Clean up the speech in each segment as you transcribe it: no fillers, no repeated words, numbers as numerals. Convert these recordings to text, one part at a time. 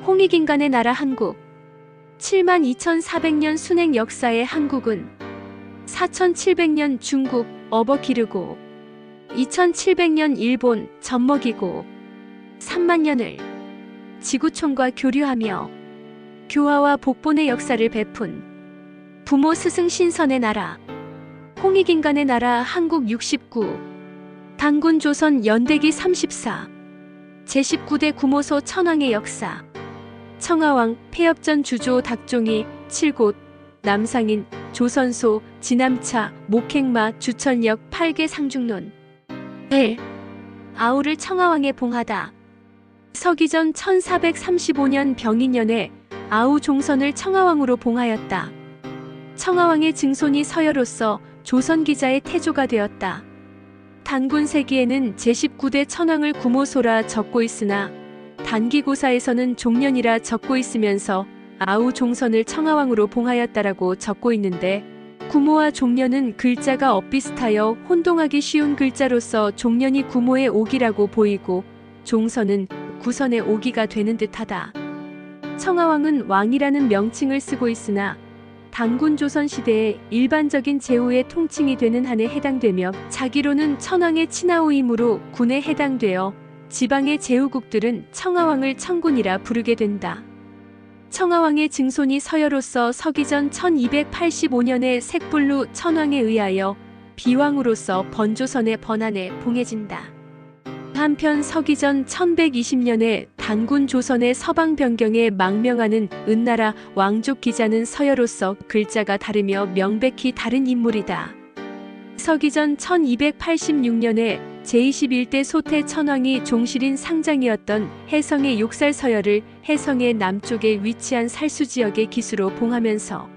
홍익인간의 나라 한국. 72,400년 순행 역사의 한국은 4,700년 중국 어버기르고 2,700년 일본 젖먹이고 3만 년을 지구촌과 교류하며 교화와 복본의 역사를 베푼 부모 스승 신선의 나라 홍익인간의 나라 한국 69 단군 조선 연대기 34 제19대 구모소 천황의 역사 청하왕 폐업전 주조 닥종이 7곳 남상인 조선소 지남차 목행마 주천역 8개 상중론 1. 아우를 청하왕에 봉하다. 서기전 1435년 병인년에 아우 종선을 청하왕으로 봉하였다. 청하왕의 증손이 서여로서 조선기자의 태조가 되었다. 단군세기에는 제19대 천황을 구모소라 적고 있으나 단기고사에서는 종년이라 적고 있으면서 아우 종선을 청하왕으로 봉하였다라고 적고 있는데 구모와 종년은 글자가 엇비슷하여 혼동하기 쉬운 글자로서 종년이 구모의 오기라고 보이고 종선은 구선의 오기가 되는 듯하다. 청하왕은 왕이라는 명칭을 쓰고 있으나 단군 조선 시대의 일반적인 제후의 통칭이 되는 한에 해당되며 자기로는 천황의 친아우이므로 군에 해당되어 지방의 제후국들은 청하왕을 청군이라 부르게 된다. 청하왕의 증손이 서여로서 서기전 1285년에 색불루 천황에 의하여 비왕으로서 번조선의 번안에 봉해진다. 한편 서기전 1120년에 단군 조선의 서방 변경에 망명하는 은나라 왕족 기자는 서여로서 글자가 다르며 명백히 다른 인물이다. 서기전 1286년에 제21대 소태 천황이 종실인 상장이었던 해성의 욕살 서열을 해성의 남쪽에 위치한 살수지역의 기수로 봉하면서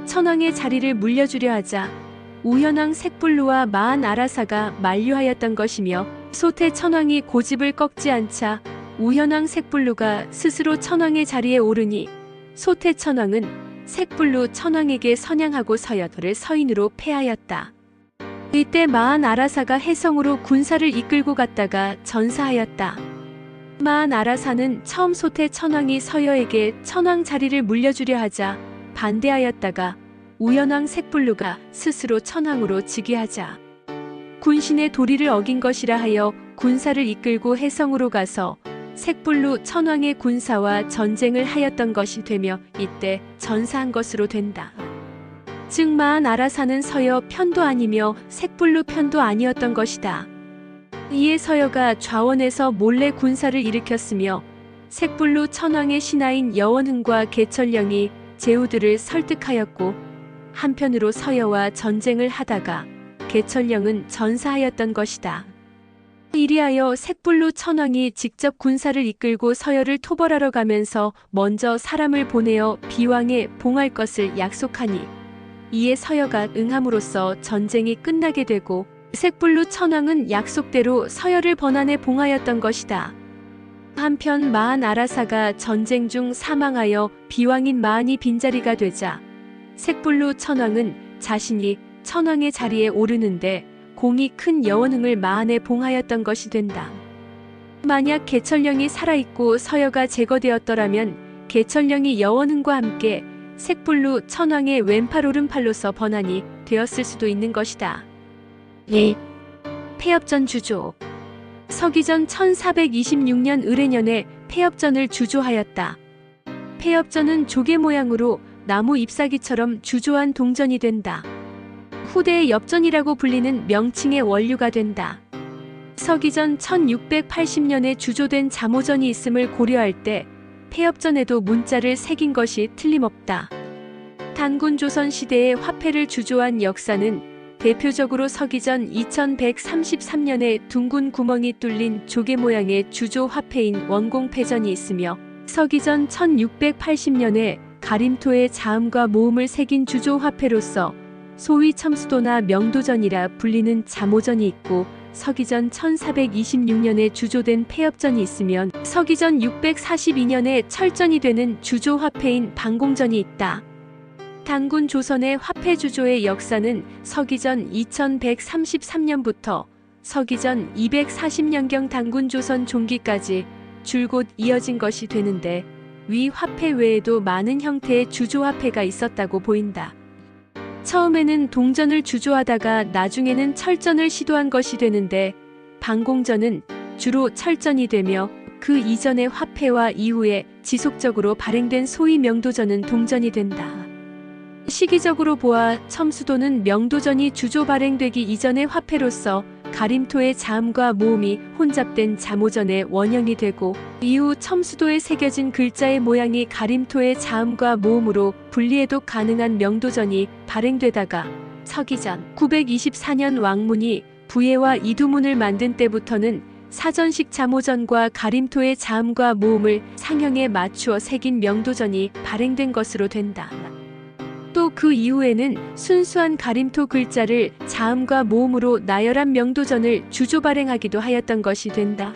천황의 자리를 물려주려 하자 우현왕 색불루와 마한 아라사가 만류하였던 것이며 소태 천황이 고집을 꺾지 않자 우현왕 색불루가 스스로 천황의 자리에 오르니 소태 천황은 색불루 천황에게 선양하고 서여를 서인으로 폐하였다. 이때 마한 아라사가 해성으로 군사를 이끌고 갔다가 전사하였다. 마한 아라사는 처음 소태 천황이 서여에게 천황 자리를 물려주려 하자 반대하였다가 우현왕 색불루가 스스로 천황으로 즉위하자 군신의 도리를 어긴 것이라 하여 군사를 이끌고 해성으로 가서 색불루 천황의 군사와 전쟁을 하였던 것이 되며 이때 전사한 것으로 된다. 즉 마한 아라사는 서여 편도 아니며 색불루 편도 아니었던 것이다. 이에 서여가 좌원에서 몰래 군사를 일으켰으며 색불루 천황의 신하인 여원흥과 개철령이 제후들을 설득하였고 한편으로 서여와 전쟁을 하다가 개철령은 전사하였던 것이다. 이리하여 색불루 천황이 직접 군사를 이끌고 서여를 토벌하러 가면서 먼저 사람을 보내어 비왕에 봉할 것을 약속하니 이에 서여가 응함으로써 전쟁이 끝나게 되고 색불루 천황은 약속대로 서여를 번안에 봉하였던 것이다. 한편 마한 아라사가 전쟁 중 사망하여 비왕인 마한이 빈자리가 되자 색불루 천황은 자신이 천황의 자리에 오르는데 공이 큰 여원흥을 마한에 봉하였던 것이 된다. 만약 개철령이 살아있고 서여가 제거되었더라면 개철령이 여원흥과 함께 색불루 천황의 왼팔 오른팔로서 번안이 되었을 수도 있는 것이다. 2. 폐업전 주조. 서기전 1426년 을해년에 폐업전을 주조하였다. 폐업전은 조개 모양으로 나무 잎사귀처럼 주조한 동전이 된다. 후대의 엽전이라고 불리는 명칭의 원류가 된다. 서기전 1680년에 주조된 자모전이 있음을 고려할 때 폐업전에도 문자를 새긴 것이 틀림없다. 단군 조선 시대의 화폐를 주조한 역사는 대표적으로 서기전 2133년에 둥근 구멍이 뚫린 조개 모양의 주조 화폐인 원공패전이 있으며 서기전 1680년에 가림토에 자음과 모음을 새긴 주조 화폐로서 소위 첨수도나 명도전이라 불리는 자모전이 있고 서기전 1426년에 주조된 폐업전이 있으면 서기전 642년에 철전이 되는 주조 화폐인 방공전이 있다. 단군 조선의 화폐 주조의 역사는 서기전 2133년부터 서기전 240년경 단군 조선 종기까지 줄곧 이어진 것이 되는데 위 화폐 외에도 많은 형태의 주조화폐가 있었다고 보인다. 처음에는 동전을 주조하다가 나중에는 철전을 시도한 것이 되는데 방공전은 주로 철전이 되며 그 이전의 화폐와 이후에 지속적으로 발행된 소위 명도전은 동전이 된다. 시기적으로 보아 첨수도는 명도전이 주조 발행되기 이전의 화폐로서 가림토의 자음과 모음이 혼잡된 자모전의 원형이 되고 이후 첨수도에 새겨진 글자의 모양이 가림토의 자음과 모음으로 분리해독 가능한 명도전이 발행되다가 서기전 924년 왕문이 부예와 이두문을 만든 때부터는 사전식 자모전과 가림토의 자음과 모음을 상형에 맞추어 새긴 명도전이 발행된 것으로 된다. 또 그 이후에는 순수한 가림토 글자를 자음과 모음으로 나열한 명도전을 주조 발행하기도 하였던 것이 된다.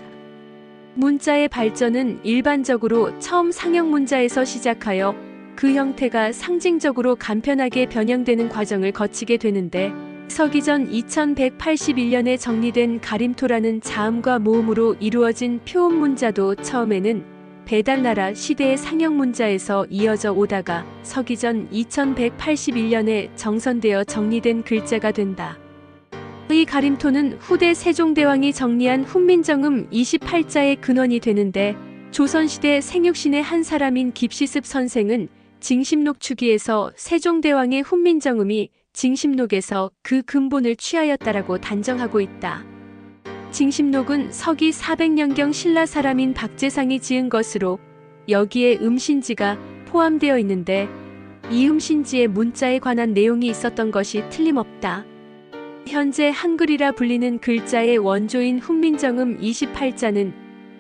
문자의 발전은 일반적으로 처음 상형 문자에서 시작하여 그 형태가 상징적으로 간편하게 변형되는 과정을 거치게 되는데 서기전 2181년에 정리된 가림토라는 자음과 모음으로 이루어진 표음 문자도 처음에는 배달나라 시대의 상형 문자에서 이어져 오다가 서기전 2181년에 정선되어 정리된 글자가 된다. 이 가림토는 후대 세종대왕이 정리한 훈민정음 28자의 근원이 되는데 조선시대 생육신의 한 사람인 깁시습 선생은 징심록 추기에서 세종대왕의 훈민정음이 징심록에서 그 근본을 취하였다라고 단정하고 있다. 징심록은 서기 400년경 신라 사람인 박재상이 지은 것으로 여기에 음신지가 포함되어 있는데 이 음신지의 문자에 관한 내용이 있었던 것이 틀림없다. 현재 한글이라 불리는 글자의 원조인 훈민정음 28자는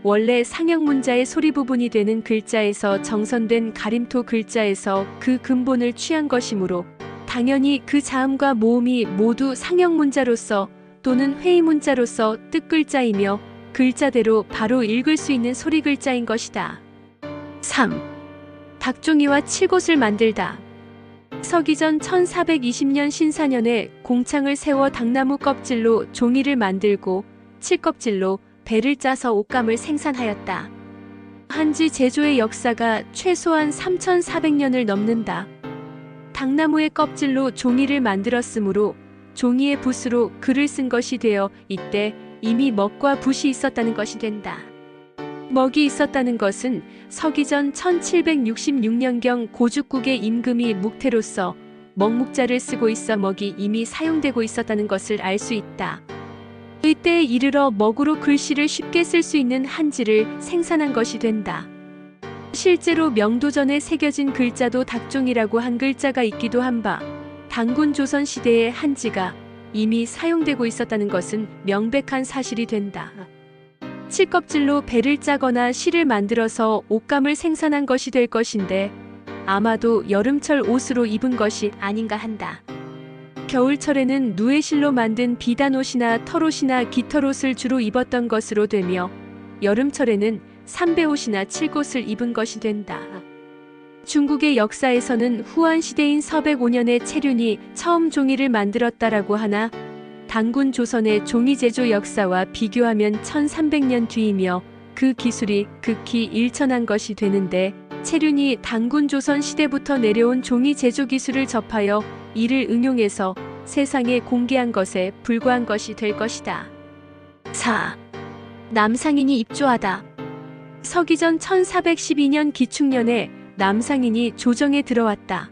원래 상형 문자의 소리 부분이 되는 글자에서 정선된 가림토 글자에서 그 근본을 취한 것이므로 당연히 그 자음과 모음이 모두 상형 문자로서 또는 회의 문자로서 뜻글자이며 글자대로 바로 읽을 수 있는 소리 글자인 것이다. 3. 닭종이와 칠곳을 만들다. 서기전 1420년 신사년에 공창을 세워 닭나무 껍질로 종이를 만들고 칠껍질로 배를 짜서 옷감을 생산하였다. 한지 제조의 역사가 최소한 3400년을 넘는다. 닭나무의 껍질로 종이를 만들었으므로 종이의 붓으로 글을 쓴 것이 되어 이때 이미 먹과 붓이 있었다는 것이 된다. 먹이 있었다는 것은 서기전 1766년경 고죽국의 임금이 묵태로서 먹묵자를 쓰고 있어 먹이 이미 사용되고 있었다는 것을 알 수 있다. 이때에 이르러 먹으로 글씨를 쉽게 쓸 수 있는 한지를 생산한 것이 된다. 실제로 명도전에 새겨진 글자도 닭종이라고 한 글자가 있기도 한 바 단군 조선 시대의 한지가 이미 사용되고 있었다는 것은 명백한 사실이 된다. 칠껍질로 배를 짜거나 실을 만들어서 옷감을 생산한 것이 될 것인데 아마도 여름철 옷으로 입은 것이 아닌가 한다. 겨울철에는 누에실로 만든 비단옷이나 털옷이나 깃털옷을 주로 입었던 것으로 되며 여름철에는 삼배옷이나 칠곳을 입은 것이 된다. 중국의 역사에서는 후한 시대인 서백오년에 체륜이 처음 종이를 만들었다라고 하나 단군 조선의 종이 제조 역사와 비교하면 1300년 뒤이며 그 기술이 극히 일천한 것이 되는데 체륜이 단군 조선 시대부터 내려온 종이 제조 기술을 접하여 이를 응용해서 세상에 공개한 것에 불과한 것이 될 것이다. 4. 남상인이 입조하다. 서기전 1412년 기축년에 남상인이 조정에 들어왔다.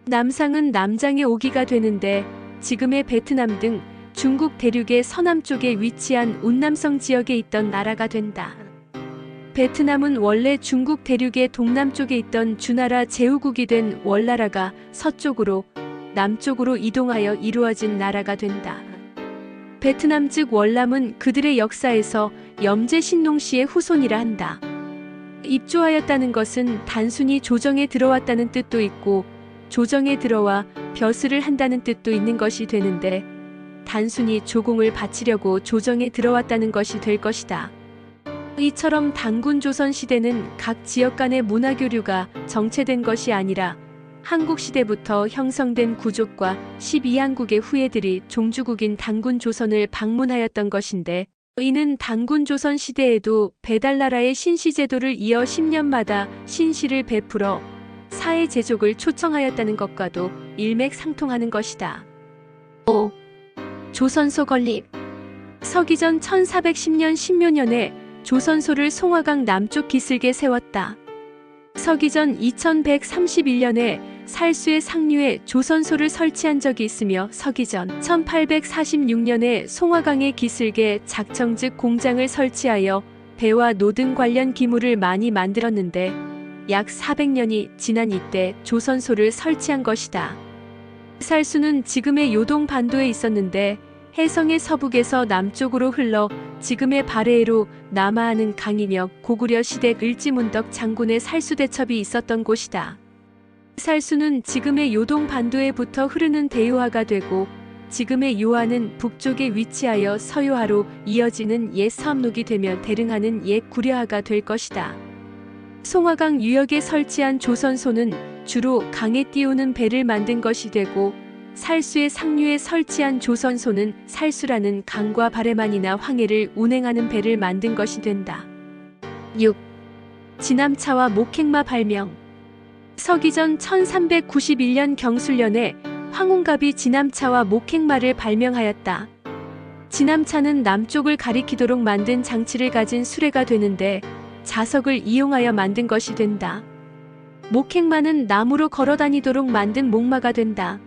남상은 남장의 오기가 되는데 지금의 베트남 등 중국 대륙의 서남쪽에 위치한 운남성 지역에 있던 나라가 된다. 베트남은 원래 중국 대륙의 동남쪽에 있던 주나라 제후국이 된 월나라가 서쪽으로 남쪽으로 이동하여 이루어진 나라가 된다. 베트남 즉 월남은 그들의 역사에서 염제신농씨의 후손이라 한다. 입조하였다는 것은 단순히 조정에 들어왔다는 뜻도 있고 조정에 들어와 벼슬을 한다는 뜻도 있는 것이 되는데 단순히 조공을 바치려고 조정에 들어왔다는 것이 될 것이다. 이처럼 단군 조선 시대는 각 지역 간의 문화교류가 정체된 것이 아니라 한국 시대부터 형성된 구족과 12한국의 후예들이 종주국인 단군 조선을 방문하였던 것인데 이는 단군 조선 시대에도 배달나라의 신시제도를 이어 10년마다 신시를 베풀어 사해 제족을 초청하였다는 것과도 일맥상통하는 것이다. 5. 조선소 건립. 서기전 1410년 신묘년에 조선소를 송화강 남쪽 기슭에 세웠다. 서기전 2131년에 살수의 상류에 조선소를 설치한 적이 있으며 서기전 1846년에 송화강의 기슭에 작청즉 공장을 설치하여 배와 노 등 관련 기물을 많이 만들었는데 약 400년이 지난 이때 조선소를 설치한 것이다. 살수는 지금의 요동 반도에 있었는데 해성의 서북에서 남쪽으로 흘러 지금의 발해로 남하하는 강이며 고구려 시대 을지문덕 장군의 살수대첩이 있었던 곳이다. 살수는 지금의 요동 반도에 붙어 흐르는 대요하가 되고 지금의 요하는 북쪽에 위치하여 서요하로 이어지는 옛 서암록이 되며 대릉하는 옛 구려하가 될 것이다. 송화강 유역에 설치한 조선소는 주로 강에 띄우는 배를 만든 것이 되고 살수의 상류에 설치한 조선소는 살수라는 강과 발해만이나 황해를 운행하는 배를 만든 것이 된다. 6. 진암차와 목행마 발명. 서기전 1391년 경술년에 황웅갑이 진암차와 목행마를 발명하였다. 진암차는 남쪽을 가리키도록 만든 장치를 가진 수레가 되는데 자석을 이용하여 만든 것이 된다. 목행마는 나무로 걸어다니도록 만든 목마가 된다.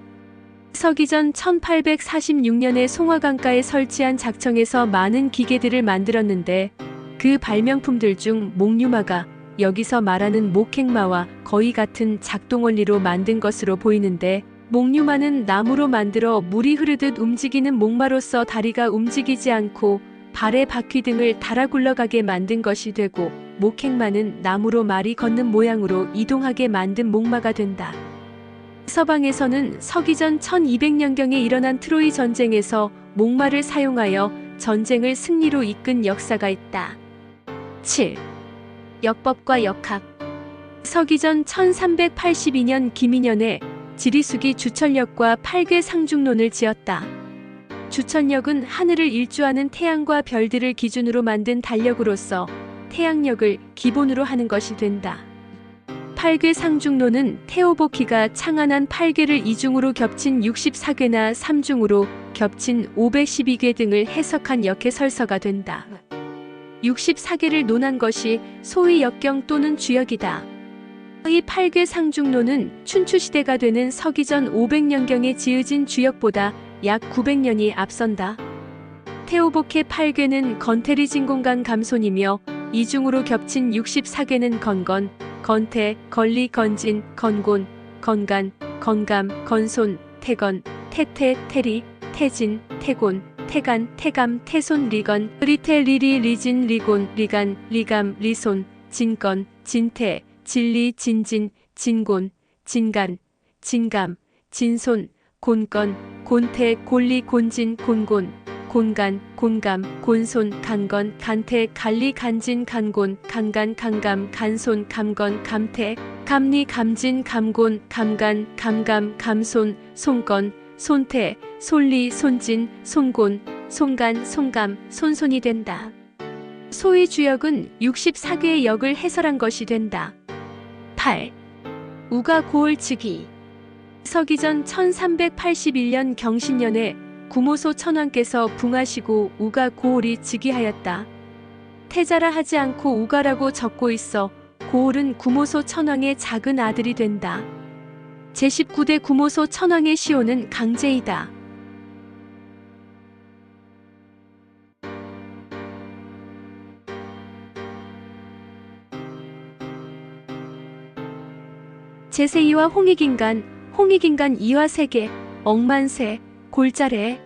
서기전 1846년에 송화강가에 설치한 작청에서 많은 기계들을 만들었는데 그 발명품들 중 목류마가 여기서 말하는 목행마와 거의 같은 작동 원리로 만든 것으로 보이는데 목류마는 나무로 만들어 물이 흐르듯 움직이는 목마로서 다리가 움직이지 않고 발의 바퀴 등을 달아 굴러가게 만든 것이 되고 목행마는 나무로 말이 걷는 모양으로 이동하게 만든 목마가 된다. 서방에서는 서기전 1200년경에 일어난 트로이 전쟁에서 목마를 사용하여 전쟁을 승리로 이끈 역사가 있다. 7. 역법과 역학. 서기전 1382년 기민년에 지리숙이 주천역과 팔괘 상중론을 지었다. 주천역은 하늘을 일주하는 태양과 별들을 기준으로 만든 달력으로서 태양력을 기본으로 하는 것이 된다. 팔괘 상중론은 태오보키가 창안한 8괘를 이중으로 겹친 64괘나 3중으로 겹친 512괘 등을 해석한 역해설서가 된다. 64괘를 논한 것이 소위 역경 또는 주역이다. 이 팔괘 상중론은 춘추시대가 되는 서기전 500년경에 지어진 주역보다 약 900년이 앞선다. 태오보케 팔괘는 건태리 진공간 감손이며 이중으로 겹친 64괘는 건건, 건태, 건리, 건진, 건곤, 건간, 건감, 건손, 태건, 태태, 태리, 태진, 태곤, 태간, 태감, 태손, 리건, 리태, 리리, 리진, 리곤, 리간, 리감, 리손, 진건, 진태, 진리, 진진, 진곤, 진간, 진감, 진손, 곤건, 곤태, 곤리, 곤진, 곤곤, 곤간, 곤감, 곤손, 간건, 간태, 간리, 간진, 간곤, 간간, 간감, 간손, 감건, 감태, 감리, 감진, 감곤, 감간, 감감, 감손, 손건, 손태, 솔리, 손진, 손곤, 손간, 손감, 손손이 된다. 소위 주역은 64개의 역을 해설한 것이 된다. 8. 우가 고을 즉위. 서기전 1381년 경신년에 구모소 천왕께서 붕하시고 우가 고을이 즉위하였다. 태자라 하지 않고 우가라고 적고 있어 고을은 구모소 천왕의 작은 아들이 된다. 제19대 구모소 천왕의 시호는 강제이다. 제세2와 홍익인간, 홍익인간 2와 세계, 억만세, 골자래,